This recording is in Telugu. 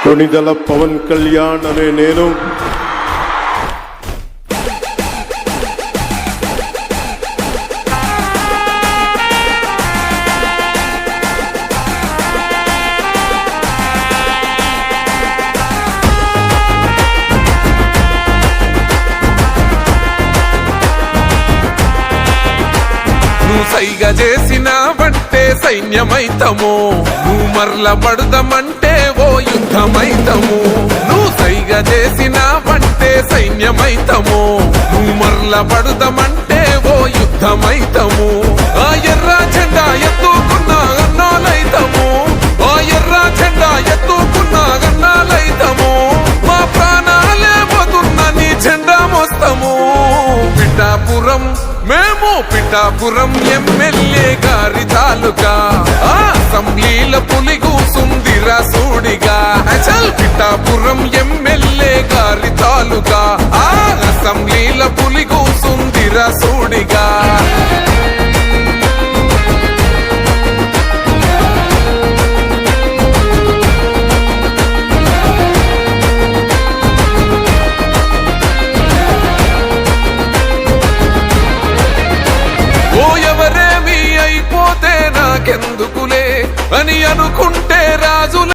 కొణిదెల పవన్ కళ్యాణ్ అనే నేను సైగా చేసినావంటే సైన్యమైతము, నువ్వు మరల పడదామంటే ఓ యుద్ధమైతము. నువ్వు సైగా చేసినావంటే సైన్యమైతము, నువ్వు మరల పడదామంటే ఓ యుద్ధమైతము. ఆ ఎర్ర జెండా ఎత్తుకున్న అన్నాలైతము, ఆ ఎర్ర జెండా ఎత్తుకున్న అన్నాలైతము. మా ప్రాణాలే పోతున్న నీ జెండా మోస్తాము. పిఠాపురం మేము పిఠాపురం ఎమ్మెల్యే గారి తాలూకా, అసెంబ్లీల పులి కూసుందిరా సూడిగా. చల్ పిఠాపురం ఎమ్మెల్యే గారి తాలూకా, అసెంబ్లీల పులి కూసుందిరా సూడిగా. ఎవరేమీ అయిపోతే నాకెందుకులే అని అనుకుంటే రాజులు